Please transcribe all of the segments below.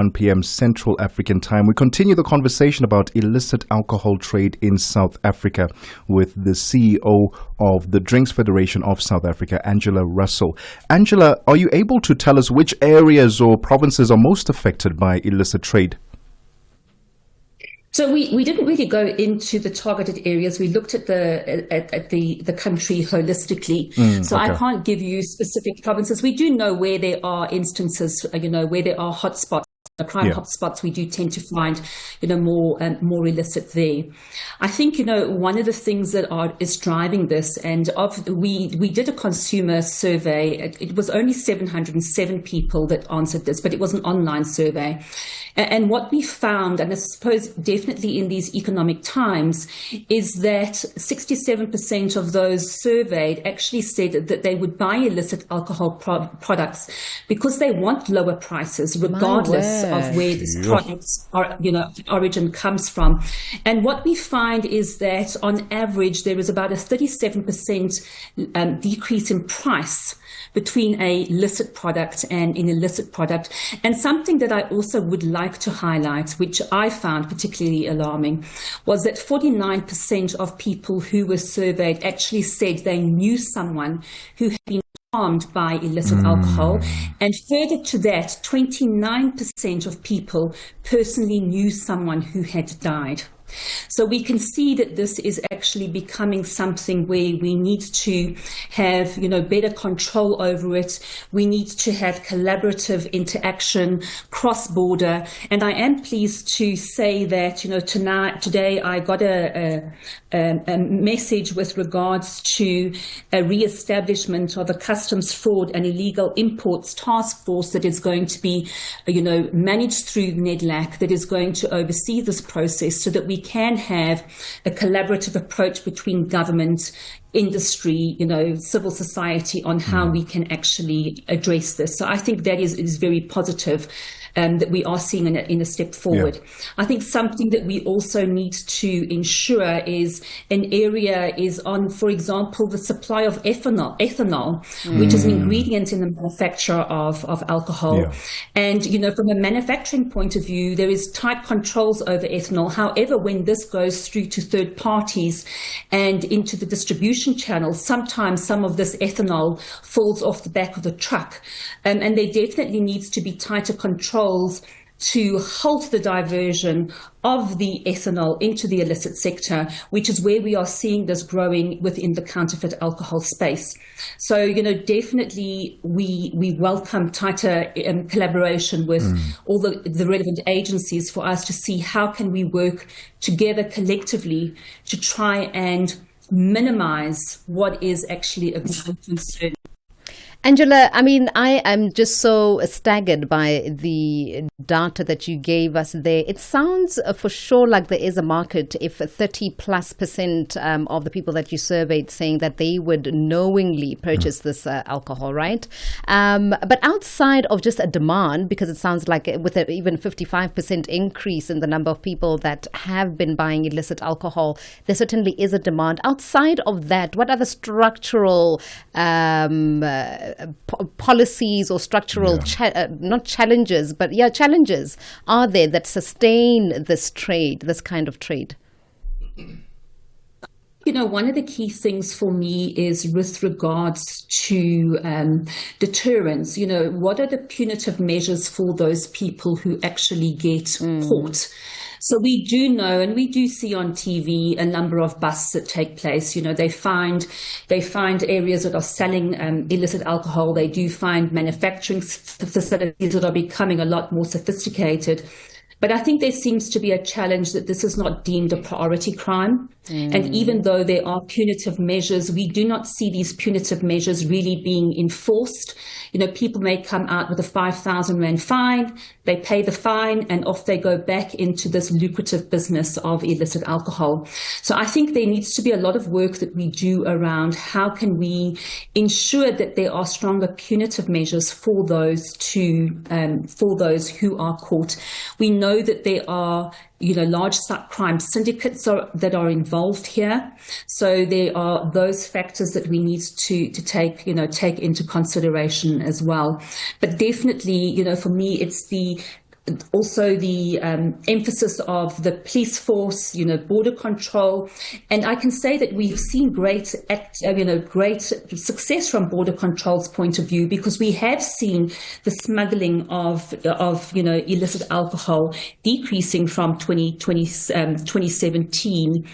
1 p.m. Central African Time. We continue the conversation about illicit alcohol trade in South Africa with the CEO of the Drinks Federation of South Africa, Angela Russell. Angela, are you able to tell us which areas or provinces are most affected by illicit trade? So we didn't really go into the targeted areas. We looked at the country holistically. Okay. I can't give you specific provinces. We do know where there are instances, where there are hotspots. The crime hotspots, we do tend to find, more illicit there. I think, one of the things that is driving this, and we did a consumer survey. It was only 707 people that answered this, but it was an online survey. And what we found, and I suppose definitely in these economic times, is that 67% of those surveyed actually said that they would buy illicit alcohol products because they want lower prices, regardless of where this product's origin comes from. And what we find is that on average, there is about a 37% decrease in price between a licit product and an illicit product. And something that I also would like to highlight, which I found particularly alarming, was that 49% of people who were surveyed actually said they knew someone who had been harmed by illicit alcohol. And further to that, 29% of people personally knew someone who had died. So we can see that this is actually becoming something where we need to have, better control over it. We need to have collaborative interaction, cross-border. And I am pleased to say that, today I got a message with regards to a re-establishment of a customs fraud and illegal imports task force that is going to be, managed through NEDLAC, that is going to oversee this process so that we can have a collaborative approach between government, industry, civil society on how we can actually address this. So I think that is very positive. That we are seeing in a step forward. Yeah. I think something that we also need to ensure is an area is on, for example, the supply of ethanol, which is an ingredient in the manufacture of alcohol. Yeah. And, from a manufacturing point of view, there is tight controls over ethanol. However, when this goes through to third parties and into the distribution channel, sometimes some of this ethanol falls off the back of the truck. And there definitely needs to be tighter controls to halt the diversion of the ethanol into the illicit sector, which is where we are seeing this growing within the counterfeit alcohol space. So, definitely we welcome tighter collaboration with all the relevant agencies for us to see how can we work together collectively to try and minimize what is actually a growing concern. Angela, I am just so staggered by the data that you gave us there. It sounds for sure like there is a market if 30+% of the people that you surveyed saying that they would knowingly purchase this alcohol, right? But outside of just a demand, because it sounds like with an even 55% increase in the number of people that have been buying illicit alcohol, there certainly is a demand. Outside of that, what are the structural policies or structural not challenges, but challenges are there that sustain this trade, this kind of trade? One of the key things for me is with regards to deterrence. What are the punitive measures for those people who actually get caught? So we do know, and we do see on TV a number of busts that take place. They find areas that are selling illicit alcohol. They do find manufacturing facilities that are becoming a lot more sophisticated. But I think there seems to be a challenge that this is not deemed a priority crime. And even though there are punitive measures, we do not see these punitive measures really being enforced. People may come out with a 5,000 Rand fine, they pay the fine, and off they go back into this lucrative business of illicit alcohol. So I think there needs to be a lot of work that we do around how can we ensure that there are stronger punitive measures for those who are caught. We know that there are large crime syndicates that are involved here. So there are those factors that we need to take into consideration as well. But definitely, for me, it's the also the emphasis of the police force, border control. And I can say that we've seen great success from border control's point of view, because we have seen the smuggling of illicit alcohol decreasing from 2017.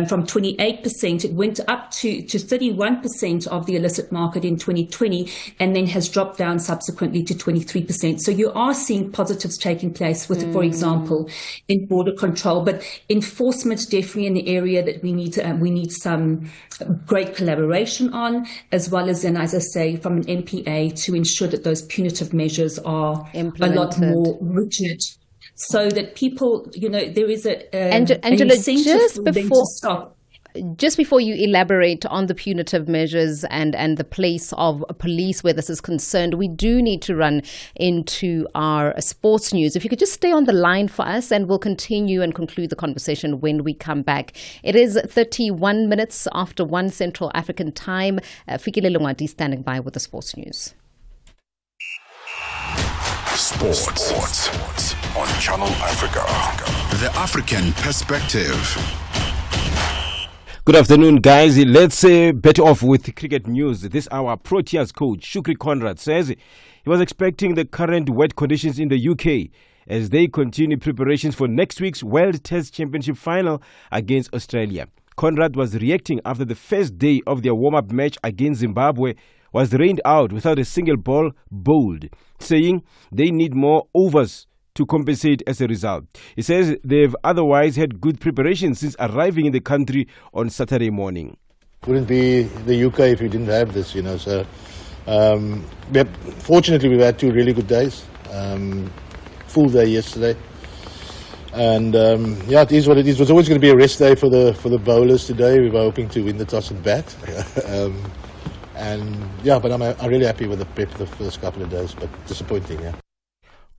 From 28%, it went up to 31% of the illicit market in 2020, and then has dropped down subsequently to 23%. So you are seeing positives taking place with, for example, in border control, but enforcement definitely an area that we need some great collaboration on, as well as, and as I say, from an MPA to ensure that those punitive measures are implemented, a lot more rigid, so that people, there is Angela, an incentive for them to stop. Just before you elaborate on the punitive measures and the place of police where this is concerned, we do need to run into our sports news. If you could just stay on the line for us, and we'll continue and conclude the conversation when we come back. It is 31 minutes after 1 Central African time. Fikile Lungwadi standing by with the sports news. Sports on Channel Africa. The African perspective. Good afternoon, guys. Let's bet off with cricket news. This hour, Proteas coach Shukri Conrad says he was expecting the current wet conditions in the UK as they continue preparations for next week's World Test Championship final against Australia. Conrad was reacting after the first day of their warm-up match against Zimbabwe was rained out without a single ball bowled, saying they need more overs to compensate as a result. He says they've otherwise had good preparation since arriving in the country on Saturday morning. Wouldn't be the UK if we didn't have this, So, fortunately, we've had 2 really good days. Full day yesterday, and it is what it is. It was always going to be a rest day for the bowlers today. We were hoping to win the toss and bat, but I'm really happy with the prep the first couple of days, but disappointing, yeah.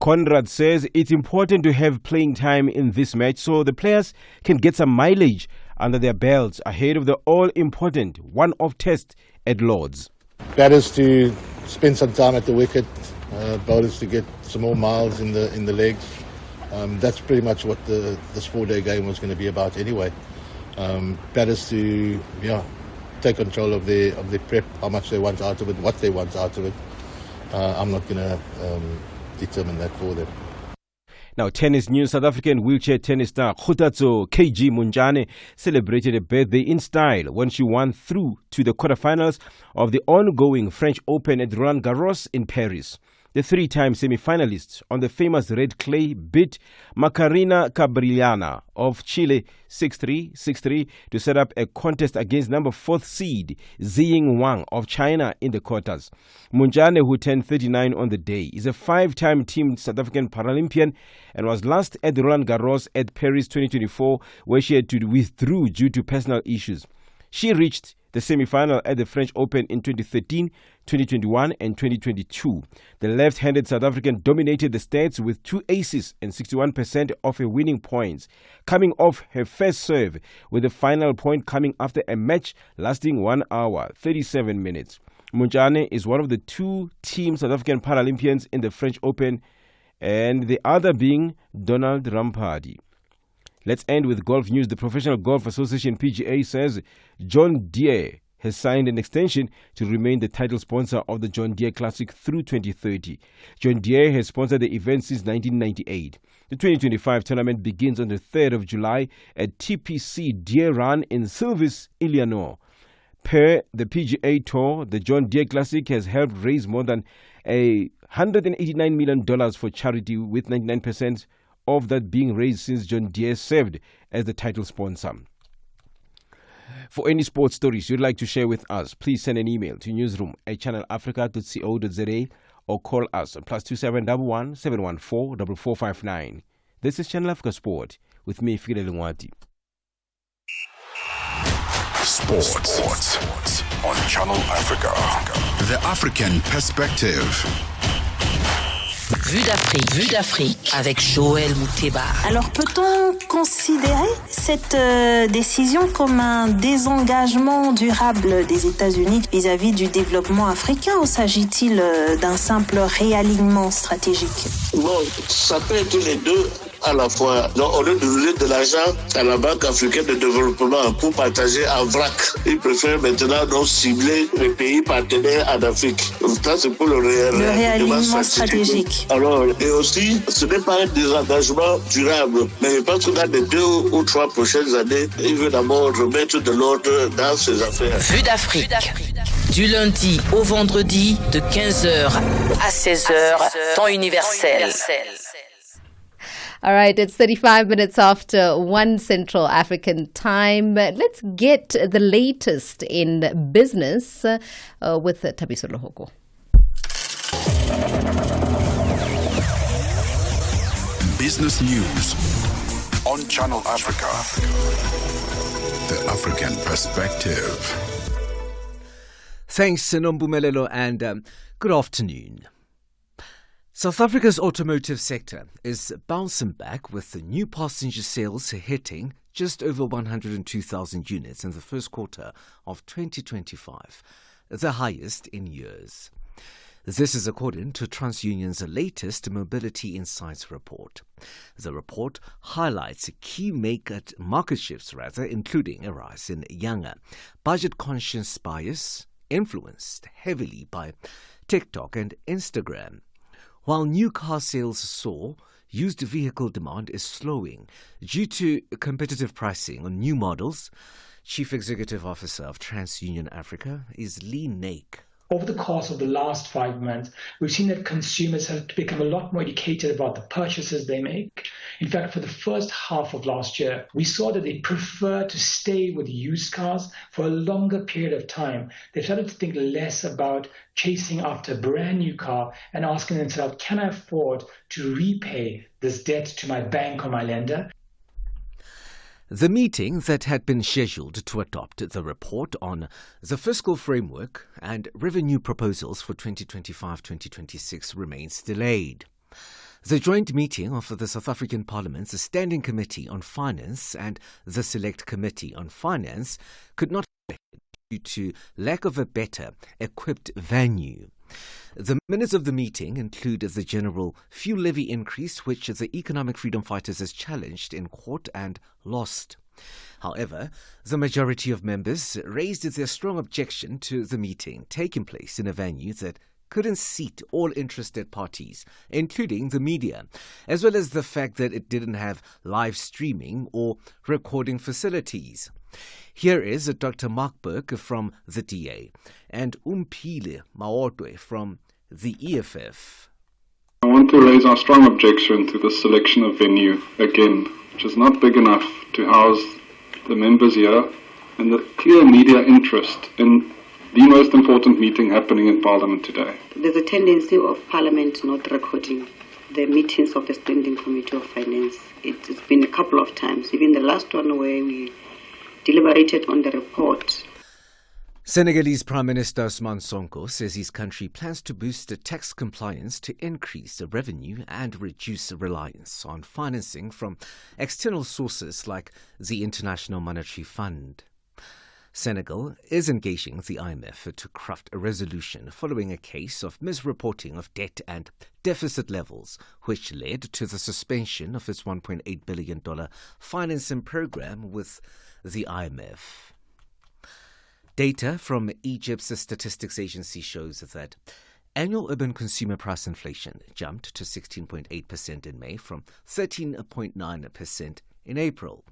Conrad says it's important to have playing time in this match so the players can get some mileage under their belts ahead of the all-important one-off test at Lord's. Batters to spend some time at the wicket, bowlers to get some more miles in the legs. That's pretty much what this 4-day game was going to be about anyway. Batters to take control of their prep, how much they want out of it, what they want out of it. I'm not going to determine that for them. Now, tennis news. South African wheelchair tennis star Khutatso KG Munjane celebrated a birthday in style when she won through to the quarterfinals of the ongoing French Open at Roland Garros in Paris. The 3-time semi-finalists on the famous red clay beat Macarena Cabrillana of Chile 6-3, 6-3 to set up a contest against number 4th seed Ziying Wang of China in the quarters. Munjane, who turned 39 on the day, is a 5-time Team South African Paralympian and was last at Roland Garros at Paris 2024, where she had to withdraw due to personal issues. She reached the semi-final at the French Open in 2013, 2021 and 2022. The left-handed South African dominated the stats with 2 aces and 61% of her winning points, coming off her first serve, with the final point coming after a match lasting 1 hour, 37 minutes. Munjane is one of the 2 Team South African Paralympians in the French Open, and the other being Donald Rampardi. Let's end with golf news. The Professional Golf Association PGA says John Deere has signed an extension to remain the title sponsor of the John Deere Classic through 2030. John Deere has sponsored the event since 1998. The 2025 tournament begins on the 3rd of July at TPC Deere Run in Silvis, Illinois. Per the PGA Tour, the John Deere Classic has helped raise more than $189 million for charity, with 99% of that being raised since John Deere served as the title sponsor. For any sports stories you'd like to share with us, please send an email to newsroom@channelafrica.co.za or call us on +2711 714 4459. This is Channel Africa Sport with me, Fikile Lungwadi. Sports on Channel Africa. The African perspective. Vue d'Afrique avec Joël Mouteba. Alors peut-on considérer cette décision comme un désengagement durable des États-Unis vis-à-vis du développement africain ou s'agit-il d'un simple réalignement stratégique? Bon, ça peut être les deux à la fois. Donc, au lieu de donner de l'argent à la Banque africaine de développement pour partager en vrac, ils préfèrent maintenant donc cibler les pays partenaires en Afrique. Ça, c'est pour le réalignement stratégique. Alors, et aussi, ce n'est pas un désengagement durable, mais je pense que dans les 2 ou 3 prochaines années, il veut d'abord remettre de l'ordre dans ses affaires. Vue d'Afrique. Du lundi au vendredi, de 15h à 16h, temps universel. All right, it's 35 minutes after 1 Central African time. Let's get the latest in business with Thabiso Lohoko. Business News on Channel Africa. The African Perspective. Thanks, Nompumelelo, and good afternoon. South Africa's automotive sector is bouncing back with the new passenger sales hitting just over 102,000 units in the first quarter of 2025, the highest in years. This is according to TransUnion's latest Mobility Insights report. The report highlights key market shifts, including a rise in younger, budget-conscious buyers, influenced heavily by TikTok and Instagram. While new car sales soar, used vehicle demand is slowing due to competitive pricing on new models. Chief Executive Officer of TransUnion Africa is Lee Nake. Over the course of the last 5 months, we've seen that consumers have become a lot more educated about the purchases they make. In fact, for the first half of last year, we saw that they prefer to stay with used cars for a longer period of time. They started to think less about chasing after a brand new car and asking themselves, can I afford to repay this debt to my bank or my lender? The meeting that had been scheduled to adopt the report on the fiscal framework and revenue proposals for 2025-2026 remains delayed. The joint meeting of the South African Parliament's Standing Committee on Finance and the Select Committee on Finance could not be held due to lack of a better equipped venue. The minutes of the meeting include the general fuel levy increase, which the Economic Freedom Fighters has challenged in court and lost. However, the majority of members raised their strong objection to the meeting taking place in a venue that couldn't seat all interested parties, including the media, as well as the fact that it didn't have live streaming or recording facilities. Here is Dr. Mark Burke from the DA and Nompumelelo from the EFF. I want to raise our strong objection to the selection of venue again, which is not big enough to house the members here, and the clear media interest in the most important meeting happening in Parliament today. There's a tendency of Parliament not recording the meetings of the Standing Committee of Finance. It's been a couple of times, even the last one where we deliberated on the report. Senegalese Prime Minister Ousmane Sonko says his country plans to boost tax compliance to increase the revenue and reduce reliance on financing from external sources like the International Monetary Fund. Senegal is engaging the IMF to craft a resolution following a case of misreporting of debt and deficit levels, which led to the suspension of its $1.8 billion financing program with the IMF. Data from Egypt's statistics agency shows that annual urban consumer price inflation jumped to 16.8% in May from 13.9% in April.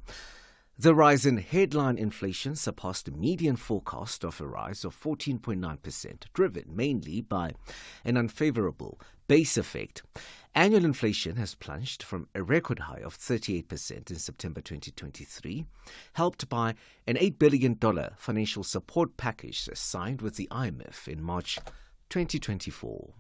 The rise in headline inflation surpassed the median forecast of a rise of 14.9%, driven mainly by an unfavorable base effect. Annual inflation has plunged from a record high of 38% in September 2023, helped by an $8 billion financial support package signed with the IMF in March 2024.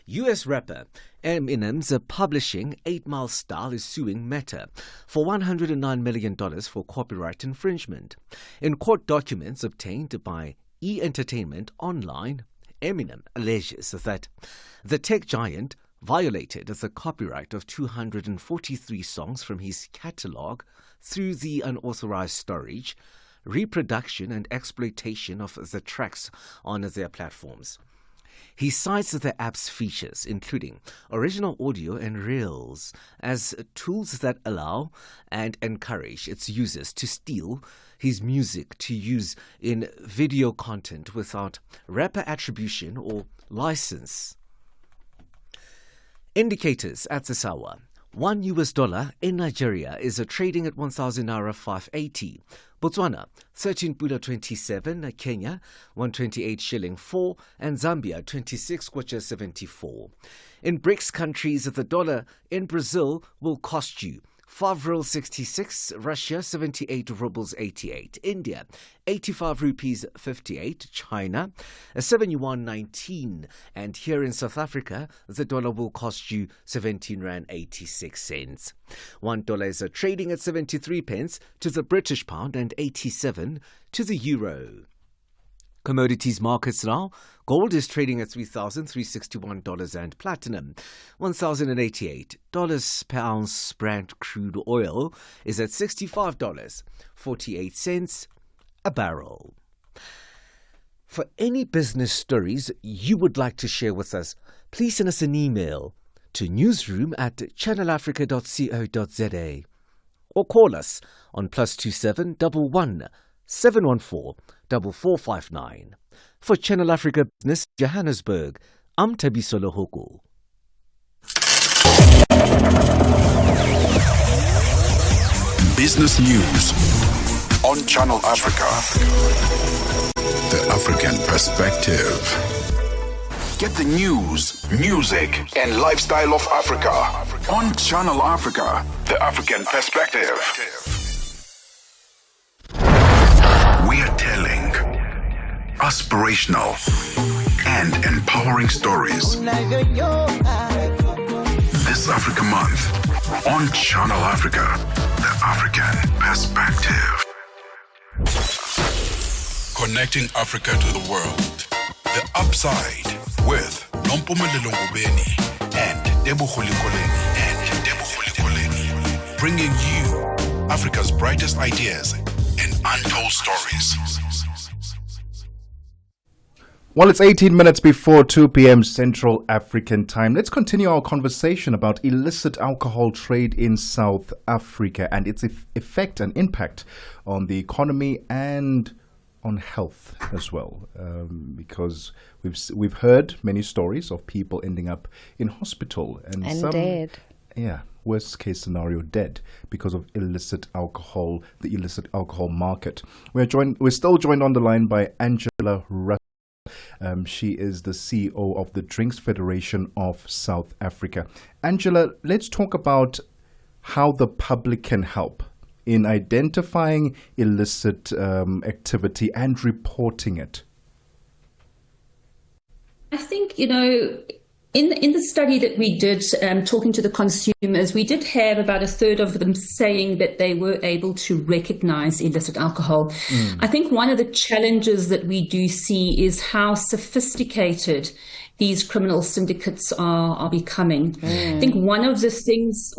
U.S. rapper Eminem's publishing 8 Mile Style is suing Meta for $109 million for copyright infringement. In court documents obtained by E! Entertainment Online, Eminem alleges that the tech giant violated the copyright of 243 songs from his catalogue through the unauthorized storage, reproduction and exploitation of the tracks on their platforms. He cites the app's features, including original audio and reels, as tools that allow and encourage its users to steal his music to use in video content without rapper attribution or license. Indicators at this hour. $1 in Nigeria is trading at 1,000 naira 580. Botswana 13.27, Kenya 128 shilling 4, and Zambia 26.74. In BRICS countries, the dollar in Brazil will cost you 5 rubles 66, Russia 78 rubles 88, India 85 rupees 58, China 7 yuan 19, and here in South Africa the dollar will cost you 17 rand 86 cents. $1 is trading at 73 pence to the British pound and 87 to the euro. Commodities markets now. Gold is trading at $3,361 and platinum $1,088 per ounce. Brent crude oil is at $65.48 a barrel. For any business stories you would like to share with us, please send us an email to newsroom@channelafrica.co.za or call us on +27 11 714 4459. For Channel Africa Business Johannesburg, I'm Tabiso Lohoko. Business news on Channel Africa. The African perspective. Get the news, music, and lifestyle of Africa on Channel Africa. The African perspective. We are telling aspirational and empowering stories this Africa Month on Channel Africa, the African perspective. Connecting Africa to the world, the upside with Nompumelelo Ngubeni and Tebogo. Bringing you Africa's brightest ideas and untold stories. Well, it's 18 minutes before 2 p.m. Central African time. Let's continue our conversation about illicit alcohol trade in South Africa and its effect and impact on the economy and on health as well. Because we've heard many stories of people ending up in hospital and some dead. Yeah, worst case scenario, dead because of illicit alcohol, the illicit alcohol market. We're still joined on the line by Angela Russell. She is the CEO of the Drinks Federation of South Africa. Angela, let's talk about how the public can help in identifying illicit activity and reporting it. I think, in the study that we did, talking to the consumers, we did have about a third of them saying that they were able to recognize illicit alcohol. I think one of the challenges that we do see is how sophisticated these criminal syndicates are becoming. I think one of the things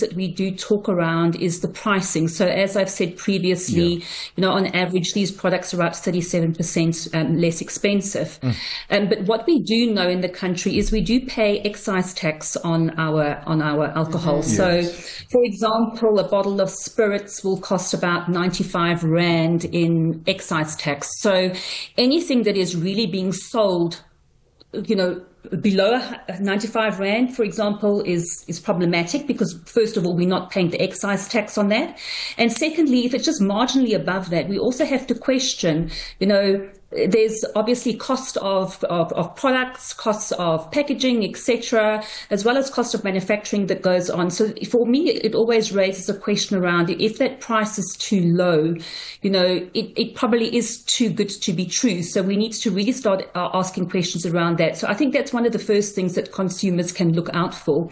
that we do talk around is the pricing. So as I've said previously, on average, these products are about 37% less expensive. But what we do know in the country is we do pay excise tax on our alcohol. So, for example, a bottle of spirits will cost about 95 Rand in excise tax. So anything that is really being sold below 95 Rand, for example, is problematic because, first of all, we're not paying the excise tax on that. And secondly, if it's just marginally above that, we also have to question, there's obviously cost of products, costs of packaging, etc., as well as cost of manufacturing that goes on. So for me, it always raises a question around if that price is too low, it probably is too good to be true. So we need to really start asking questions around that. So I think that's one of the first things that consumers can look out for.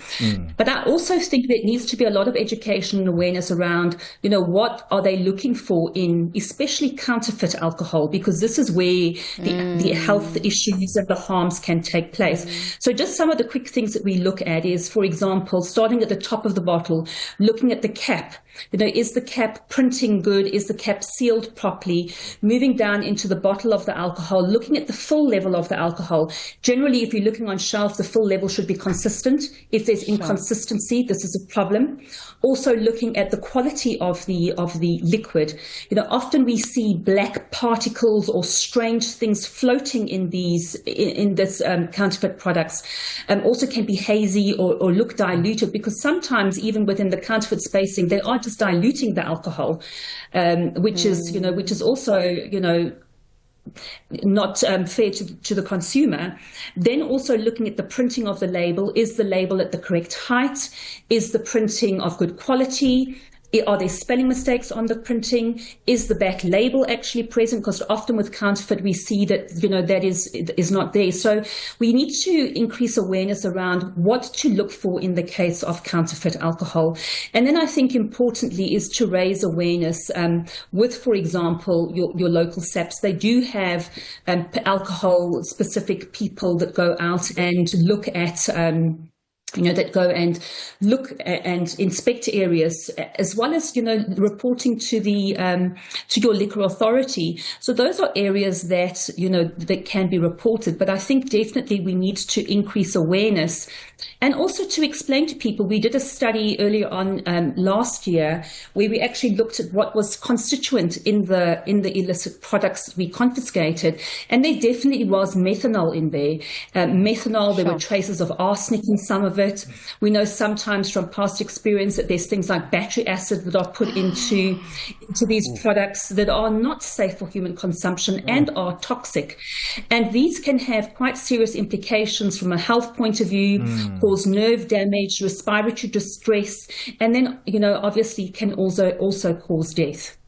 But I also think there needs to be a lot of education and awareness around, what are they looking for in especially counterfeit alcohol, because this is where where the health issues and the harms can take place. So just some of the quick things that we look at is, for example, starting at the top of the bottle, looking at the cap. Is the cap printing good? Is the cap sealed properly? Moving down into the bottle of the alcohol, looking at the full level of the alcohol. Generally, if you're looking on shelf, the full level should be consistent. If there's inconsistency, this is a problem. Also looking at the quality of the liquid. Often we see black particles or strange things floating in this counterfeit products. Also can be hazy or look diluted, because sometimes even within the counterfeit spacing, they are just diluting the alcohol, which is also not fair to the consumer. Then also looking at the printing of the label. Is the label at the correct height? Is the printing of good quality? Are there spelling mistakes on the printing? Is the back label actually present? Because often with counterfeit, we see that, that is not there. So we need to increase awareness around what to look for in the case of counterfeit alcohol. And then I think importantly is to raise awareness with, for example, your local SAPs. They do have alcohol specific people that go out and look at that go and look and inspect areas, as well as, reporting to the to your liquor authority. So those are areas that, that can be reported. But I think definitely we need to increase awareness and also to explain to people. We did a study earlier on last year where we actually looked at what was constituent in the illicit products we confiscated, and there definitely was methanol in there. Methanol, there were traces of arsenic in some of it. We know sometimes from past experience that there's things like battery acid that are put into these products that are not safe for human consumption and are toxic. And these can have quite serious implications from a health point of view, cause nerve damage, respiratory distress, and then, obviously can also cause death.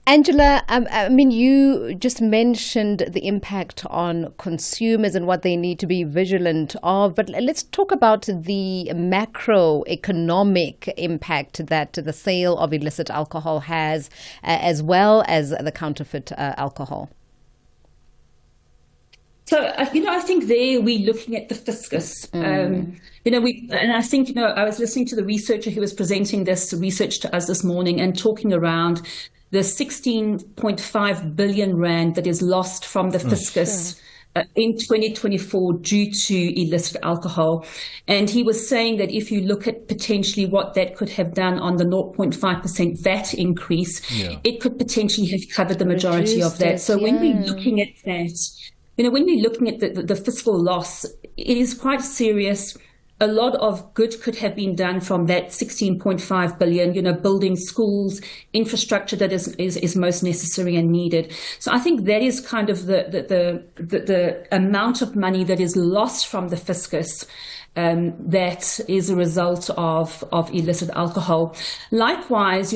Angela, you just mentioned the impact on consumers and what they need to be vigilant of, but let's talk about the macroeconomic impact that the sale of illicit alcohol has, as well as the counterfeit alcohol. So, I think there we're looking at the fiscus. And I think, I was listening to the researcher who was presenting this research to us this morning and talking around the 16.5 billion rand that is lost from the fiscus in 2024 due to illicit alcohol. And he was saying that if you look at potentially what that could have done on the 0.5% VAT increase, it could potentially have covered the majority of that. So when we're looking at that, when we're looking at the fiscal loss, it is quite serious. A lot of good could have been done from that 16.5 billion, building schools, infrastructure that is most necessary and needed. So I think that is kind of the amount of money that is lost from the fiscus that is a result of illicit alcohol. Likewise,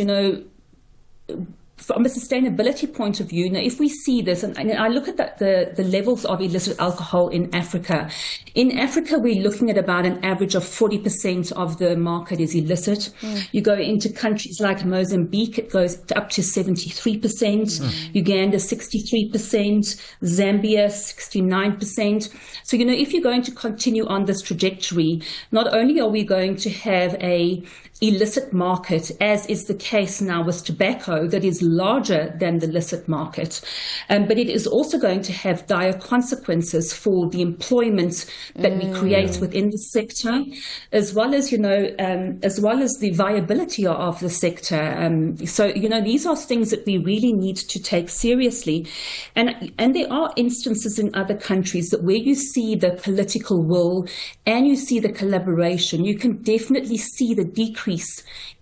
from a sustainability point of view, now if we see this, and I look at the levels of illicit alcohol in Africa. In Africa, we're looking at about an average of 40% of the market is illicit. You go into countries like Mozambique, it goes up to 73%, Uganda 63%, Zambia 69%. So, if you're going to continue on this trajectory, not only are we going to have a illicit market, as is the case now with tobacco, that is larger than the licit market, but it is also going to have dire consequences for the employment that we create within the sector, as well as the viability of the sector. So these are things that we really need to take seriously, and there are instances in other countries that where you see the political will and you see the collaboration, you can definitely see the decrease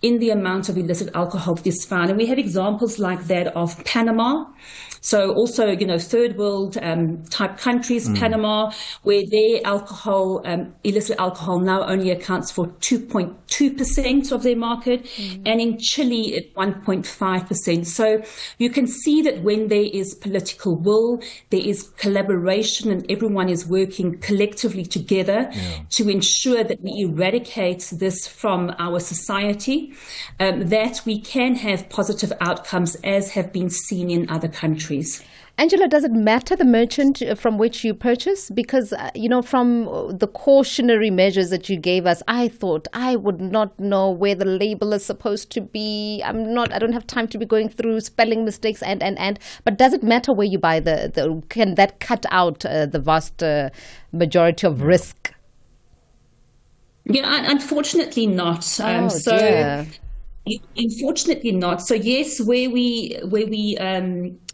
in the amount of illicit alcohol that is found. And we have examples like that of Panama. So also, third world type countries, Panama, where their illicit alcohol now only accounts for 2.2% of their market, and in Chile at 1.5%. So you can see that when there is political will, there is collaboration, and everyone is working collectively together to ensure that we eradicate this from our society, that we can have positive outcomes as have been seen in other countries. Angela, does it matter the merchant from which you purchase? Because, from the cautionary measures that you gave us, I thought I would not know where the label is supposed to be. I don't have time to be going through spelling mistakes but does it matter where you buy can that cut out the vast majority of risk? Yeah, unfortunately not. Dear. Unfortunately not. So yes, where we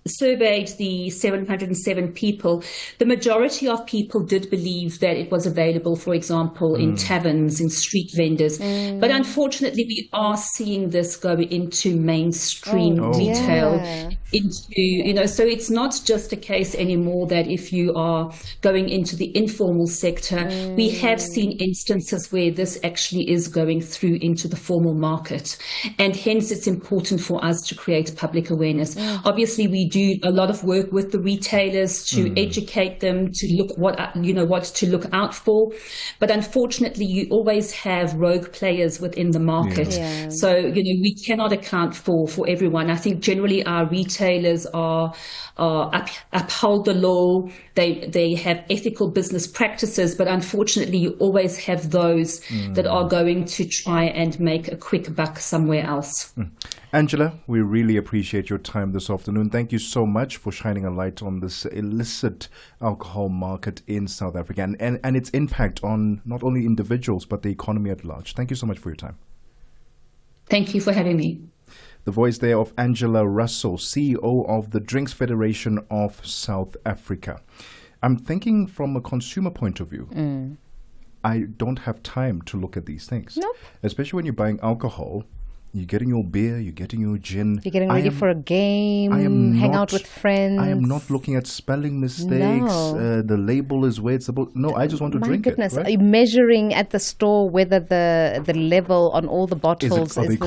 surveyed the 707 people, the majority of people did believe that it was available, for example, in taverns, in street vendors. But unfortunately, we are seeing this go into mainstream retail. So it's not just a case anymore that if you are going into the informal sector, we have seen instances where this actually is going through into the formal market. And hence it's important for us to create public awareness. Obviously, we do a lot of work with the retailers to educate them, to look what to look out for. But unfortunately, you always have rogue players within the market. Yeah. So, we cannot account for everyone. I think generally our retailers uphold the law. They have ethical business practices, but unfortunately, you always have those that are going to try and make a quick buck somewhere else. Angela, we really appreciate your time this afternoon. Thank you so much for shining a light on this illicit alcohol market in South Africa and its impact on not only individuals but the economy at large. Thank you so much for your time. Thank you for having me. The voice there of Angela Russell, CEO of the Drinks Federation of South Africa. I'm thinking from a consumer point of view. I don't have time to look at these things. Nope. Especially when you're buying alcohol. You're getting your beer, you're getting your gin. You're getting ready for a game, hang out with friends. I am not looking at spelling mistakes. No. The label is where it's supposed. No, I just want to drink it. Are you measuring at the store whether the level on all the bottles is the